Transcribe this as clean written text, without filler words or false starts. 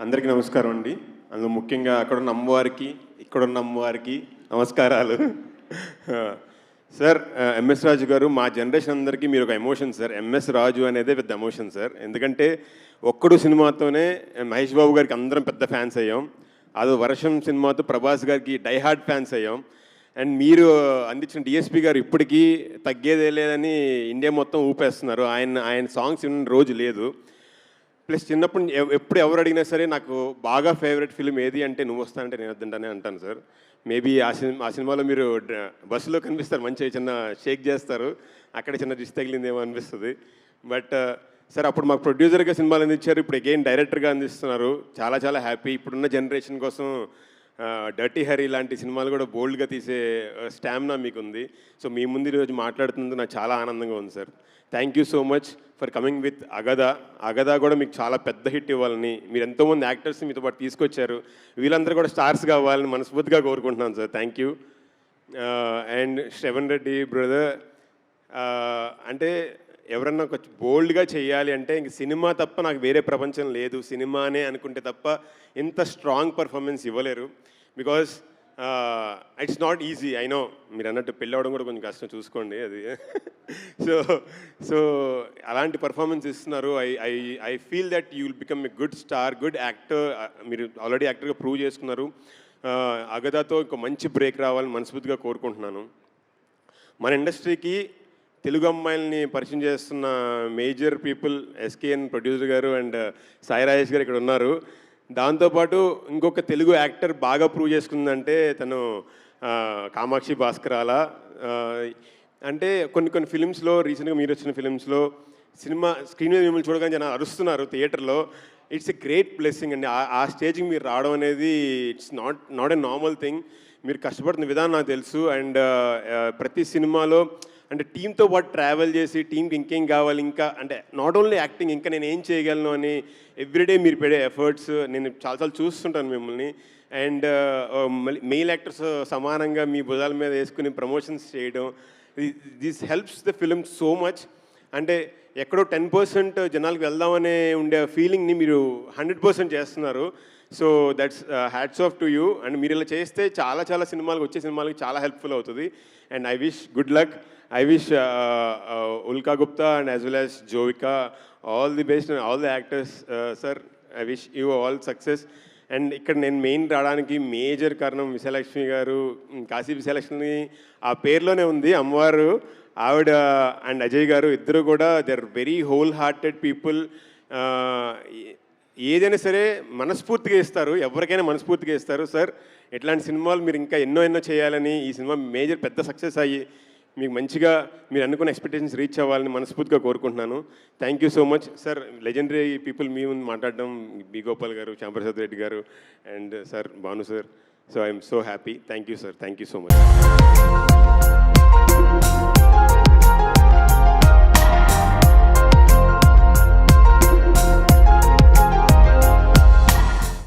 అందరికీ నమస్కారం అండి. అందులో ముఖ్యంగా అక్కడున్న అమ్మవారికి, ఇక్కడున్న అమ్మవారికి నమస్కారాలు. సార్, ఎంఎస్ రాజు గారు మా జనరేషన్ అందరికీ మీరు ఒక ఎమోషన్ సార్. ఎంఎస్ రాజు అనేదే పెద్ద ఎమోషన్ సార్. ఎందుకంటే ఒక్కడు సినిమాతోనే మహేష్ బాబు గారికి అందరం పెద్ద ఫ్యాన్స్ అయ్యాం. అదో వర్షం సినిమాతో ప్రభాస్ గారికి డైహార్డ్ ఫ్యాన్స్ అయ్యాం. అండ్ మీరు అందించిన డిఎస్పి గారు ఇప్పటికీ తగ్గేదే లేదని ఇండియా మొత్తం ఊపేస్తున్నారు. ఆయన సాంగ్స్ విన్న రోజు లేదు. ప్లస్ చిన్నప్పుడు ఎప్పుడు ఎవరు అడిగినా సరే నాకు బాగా ఫేవరెట్ ఫిల్మ్ ఏది అంటే నువ్వు వస్తానంటే నేను వద్దంటానే అంటాను సార్. మేబీ ఆ సినిమాలో మీరు బస్సులో కనిపిస్తారు, మంచిగా చిన్న షేక్ చేస్తారు, అక్కడ చిన్న దిష్టి తగిలిందేమో అనిపిస్తుంది. బట్ సార్ అప్పుడు మాకు ప్రొడ్యూసర్గా సినిమాలు అందించారు, ఇప్పుడు అగైన్ డైరెక్టర్గా అందిస్తున్నారు. చాలా చాలా హ్యాపీ. ఇప్పుడున్న జనరేషన్ కోసం డర్టీ హరీ లాంటి సినిమాలు కూడా బోల్డ్గా తీసే స్టామినా మీకు ఉంది. సో మీ ముందు ఈరోజు మాట్లాడుతున్నందుకు నాకు చాలా ఆనందంగా ఉంది sir. Thank you so much for coming with అగదా కూడా మీకు చాలా పెద్ద హిట్ ఇవ్వాలని, మీరు ఎంతోమంది యాక్టర్స్ని మీతో పాటు తీసుకొచ్చారు. వీళ్ళందరూ కూడా స్టార్స్ కావాలని మనస్ఫూర్తిగా కోరుకుంటున్నాను sir. Thank you. And Shravan Reddy brother, అంటే ఎవరన్నా కొంచెం బోల్డ్గా చేయాలి అంటే ఇంక సినిమా తప్ప నాకు వేరే ప్రపంచం లేదు, సినిమానే అనుకుంటే తప్ప ఇంత స్ట్రాంగ్ పర్ఫార్మెన్స్ ఇవ్వలేరు. Because it's not easy. I know మీరు అన్నట్టు పెళ్ళి అవడం కూడా కొంచెం కష్టం, చూసుకోండి అది. సో అలాంటి పర్ఫార్మెన్స్ ఇస్తున్నారు. I feel that you will become a good star, good actor. మీరు ఆల్రెడీ యాక్టర్గా ప్రూవ్ చేసుకున్నారు. అగదాతో ఇంకో మంచి బ్రేక్ రావాలని మనస్ఫూర్తిగా కోరుకుంటున్నాను. మన ఇండస్ట్రీకి తెలుగు అమ్మాయిల్ని పరిచయం చేస్తున్న మేజర్ పీపుల్ ఎస్కేఎన్ ప్రొడ్యూసర్ గారు అండ్ సాయి రాజేష్ గారు ఇక్కడ ఉన్నారు. దాంతోపాటు ఇంకొక తెలుగు యాక్టర్ బాగా ప్రూవ్ చేసుకుందంటే తను కామాక్షి భాస్కరాల. అంటే కొన్ని ఫిలిమ్స్లో రీసెంట్గా మీరు వచ్చిన ఫిలిమ్స్లో సినిమా స్క్రీన్ మీద మిమ్మల్ని చూడగానే జనాలు అరుస్తున్నారు థియేటర్లో. ఇట్స్ ఎ గ్రేట్ బ్లెస్సింగ్ అండి. ఆ స్టేజ్కి మీరు రావడం అనేది it's not a normal thing. మీరు కష్టపడుతున్న విధానం నాకు తెలుసు. అండ్ ప్రతి సినిమాలో అంటే టీంతో పాటు ట్రావెల్ చేసి టీంకి ఇంకేం కావాలి, ఇంకా అంటే నాట్ ఓన్లీ యాక్టింగ్, ఇంకా నేను ఏం చేయగలను అని ఎవ్రీడే మీరు పెడే ఎఫర్ట్స్ నేను చాలాసార్లు చూస్తుంటాను మిమ్మల్ని. అండ్ మెయిల్ యాక్టర్స్ సమానంగా మీ భుజాల మీద వేసుకుని ప్రమోషన్స్ చేయడం, this helps the film so much. అంటే ఎక్కడో 10% జనాలకు వెళ్దామనే ఉండే ఫీలింగ్ని మీరు 100% చేస్తున్నారు. So that's hats off to you. And మీరు ఇలా చేస్తే చాలా చాలా సినిమాలకు, వచ్చే సినిమాలకి చాలా హెల్ప్ఫుల్ అవుతుంది. And I wish good luck. I wish Ulka Gupta and as well as Jovika all the best and all the actors. Sir, I wish you all success. And ఇక్కడ నేను మెయిన్ రావడానికి మేజర్ కారణం విశాలక్ష్మి గారు. కాశీ విశాలక్ష్మి ఆ పేరులోనే ఉంది అమ్మవారు. ఆవిడ అండ్ అజయ్ గారు ఇద్దరు కూడా they are very wholehearted people. ఏదైనా సరే మనస్ఫూర్తిగా ఇస్తారు, ఎవరికైనా మనస్ఫూర్తిగా ఇస్తారు. సార్ ఇట్లాంటి సినిమాలు మీరు ఇంకా ఎన్నో చేయాలని, ఈ సినిమా మేజర్ పెద్ద సక్సెస్ అయ్యి మీకు మంచిగా మీరు అనుకున్న ఎక్స్పెక్టేషన్స్ రీచ్ అవ్వాలని మనస్ఫూర్తిగా కోరుకుంటున్నాను. Thank you so much sir. Legendary people మీ ముందు మాట్లాడడం, బి గోపాల్ గారు, శ్యాంప్రసాద్ రెడ్డి గారు and sir Bhanu sir. So I'm so happy. Thank you sir. Thank you so much.